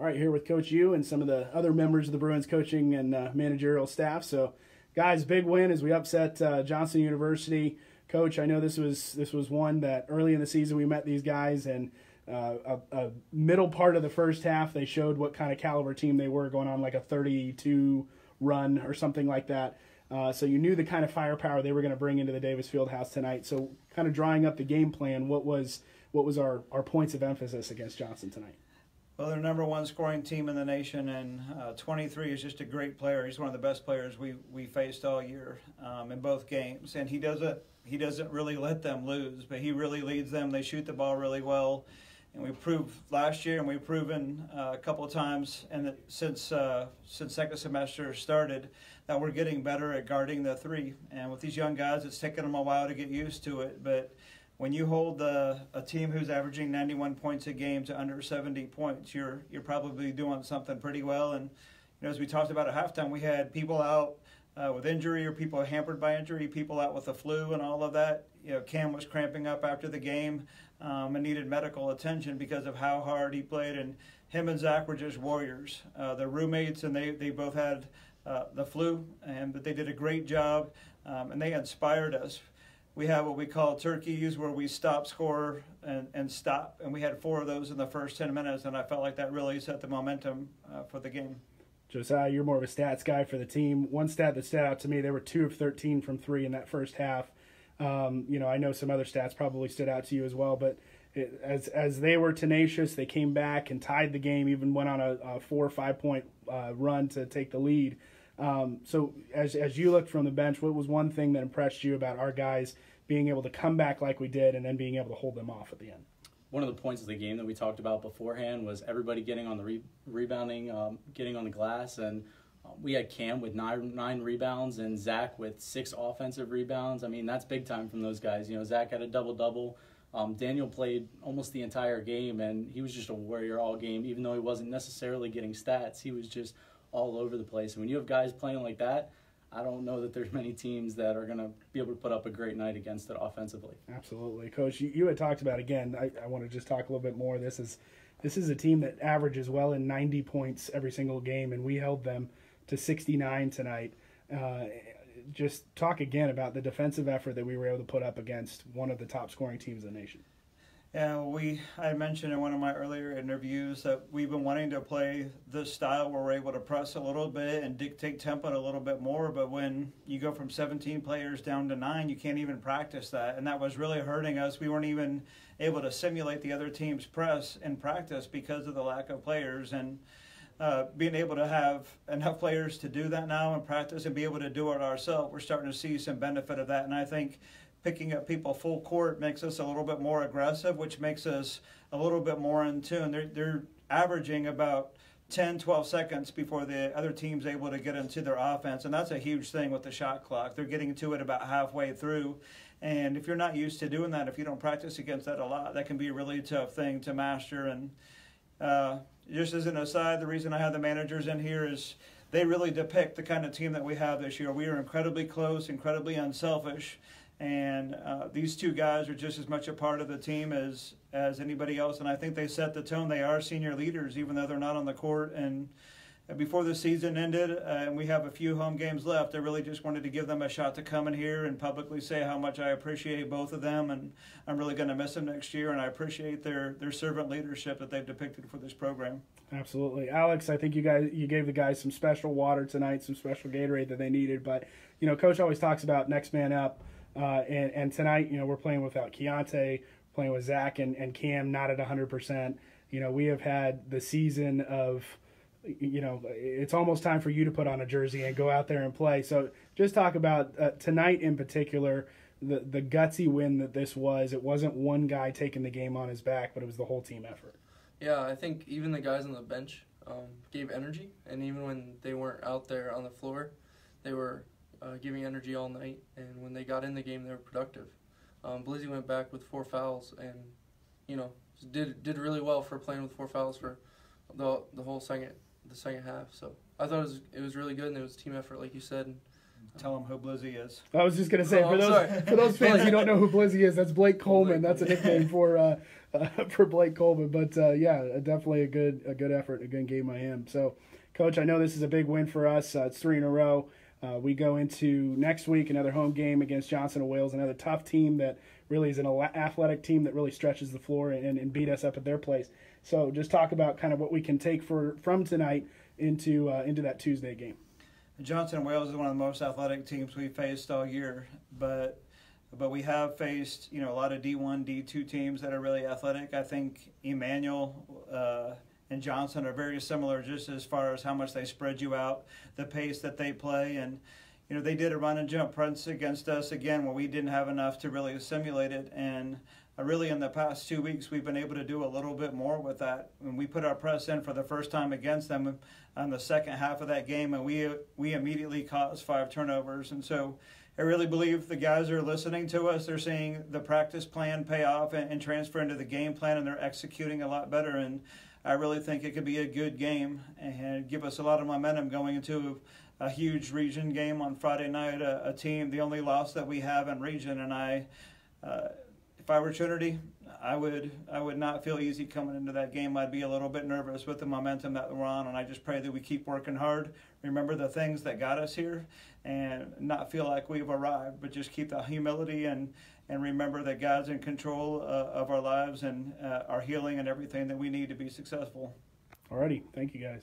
All right, here with Coach U and some of the other members of the Bruins coaching and managerial staff. So, guys, big win as we upset Johnson University. Coach, I know this was one that early in the season we met these guys, and a middle part of the first half they showed what kind of caliber team they were, going on like a 32 run or something like that. So you knew the kind of firepower they were going to bring into the Davis Fieldhouse tonight. So, kind of drawing up the game plan, what was our points of emphasis against Johnson tonight? Well, they're number one scoring team in the nation, and 23 is just a great player. He's one of the best players we faced all year in both games, and he doesn't really let them lose, but he really leads them. They shoot the ball really well, and we proved last year, and we've proven a couple of times, and since second semester started, that we're getting better at guarding the three. And with these young guys, it's taken them a while to get used to it, but when you hold a team who's averaging 91 points a game to under 70 points, you're probably doing something pretty well. And as we talked about at halftime, we had people out with injury, or people hampered by injury, people out with the flu and all of that. Cam was cramping up after the game and needed medical attention because of how hard he played. And him and Zach were just warriors. They're roommates, and they both had the flu, but they did a great job, and they inspired us. We have what we call turkeys, where we stop, score, and stop. And we had 4 of those in the first 10 minutes, and I felt like that really set the momentum for the game. Josiah, you're more of a stats guy for the team. One stat that stood out to me, they were 2 of 13 from 3 in that first half. I know some other stats probably stood out to you as well, but as they were tenacious, they came back and tied the game, even went on a 4 or 5 point run to take the lead. So as you looked from the bench, what was one thing that impressed you about our guys being able to come back like we did and then being able to hold them off at the end? One of the points of the game that we talked about beforehand was everybody getting on the rebounding, getting on the glass, and we had Cam with nine rebounds and Zach with 6 offensive rebounds. I mean, that's big time from those guys. Zach had a double-double. Daniel played almost the entire game, and he was just a warrior all game. Even though he wasn't necessarily getting stats, he was just all over the place. And when you have guys playing like that, I don't know that there's many teams that are going to be able to put up a great night against it offensively. Absolutely. Coach, you had talked about, again, I want to just talk a little bit more. This is a team that averages well in 90 points every single game, and we held them to 69 tonight. Just talk again about the defensive effort that we were able to put up against one of the top scoring teams in the nation. Yeah, I mentioned in one of my earlier interviews that we've been wanting to play this style where we're able to press a little bit and dictate tempo a little bit more, but when you go from 17 players down to 9, you can't even practice that, and that was really hurting us. We weren't even able to simulate the other team's press in practice because of the lack of players, and being able to have enough players to do that now in practice and be able to do it ourselves, we're starting to see some benefit of that, and I think picking up people full court makes us a little bit more aggressive, which makes us a little bit more in tune. They're averaging about 10, 12 seconds before the other team's able to get into their offense, and that's a huge thing with the shot clock. They're getting to it about halfway through, and if you're not used to doing that, if you don't practice against that a lot, that can be a really tough thing to master. And just as an aside, the reason I have the managers in here is they really depict the kind of team that we have this year. We are incredibly close, incredibly unselfish, and these 2 guys are just as much a part of the team as anybody else, and I think they set the tone. They are senior leaders, even though they're not on the court. And before the season ended, and we have a few home games left, I really just wanted to give them a shot to come in here and publicly say how much I appreciate both of them, and I'm really going to miss them next year, and I appreciate their servant leadership that they've depicted for this program. Absolutely. Alex, I think you gave the guys some special water tonight, some special Gatorade that they needed, but Coach always talks about next man up. And tonight, we're playing without Keontae, playing with Zach and Cam not at 100%. We have had the season of, it's almost time for you to put on a jersey and go out there and play. So just talk about tonight in particular, the gutsy win that this was. It wasn't one guy taking the game on his back, but it was the whole team effort. Yeah, I think even the guys on the bench gave energy, and even when they weren't out there on the floor, they were giving energy all night, and when they got in the game, they were productive. Blizzy went back with 4 fouls, and did really well for playing with 4 fouls for the second half. So I thought it was really good, and it was team effort, like you said. And Tell them who Blizzy is. I was just going to say, Oh, for those fans who don't know who Blizzy is, that's Blake Coleman. That's a nickname for Blake Coleman. But, yeah, definitely a good effort, a good game by him. So, Coach, I know this is a big win for us. It's 3 in a row. We go into next week, another home game against Johnson and Wales, another tough team that really is an athletic team that really stretches the floor and beat us up at their place. So just talk about kind of what we can take from tonight into that Tuesday game. Johnson and Wales is one of the most athletic teams we've faced all year, but we have faced a lot of D1, D2 teams that are really athletic. I think Emmanuel and Johnson are very similar just as far as how much they spread you out, the pace that they play, and they did a run and jump press against us again where we didn't have enough to really simulate it, and really in the past 2 weeks we've been able to do a little bit more with that. When we put our press in for the first time against them on the second half of that game, and we immediately caused 5 turnovers, and so I really believe the guys are listening to us. They're seeing the practice plan pay off and transfer into the game plan, and they're executing a lot better, and I really think it could be a good game and give us a lot of momentum going into a huge region game on Friday night, a team, the only loss that we have in region, and if I were Trinity, I would not feel easy coming into that game. I'd be a little bit nervous with the momentum that we're on, and I just pray that we keep working hard, remember the things that got us here, and not feel like we've arrived, but just keep the humility and remember that God's in control of our lives and our healing and everything that we need to be successful. Alrighty, thank you guys.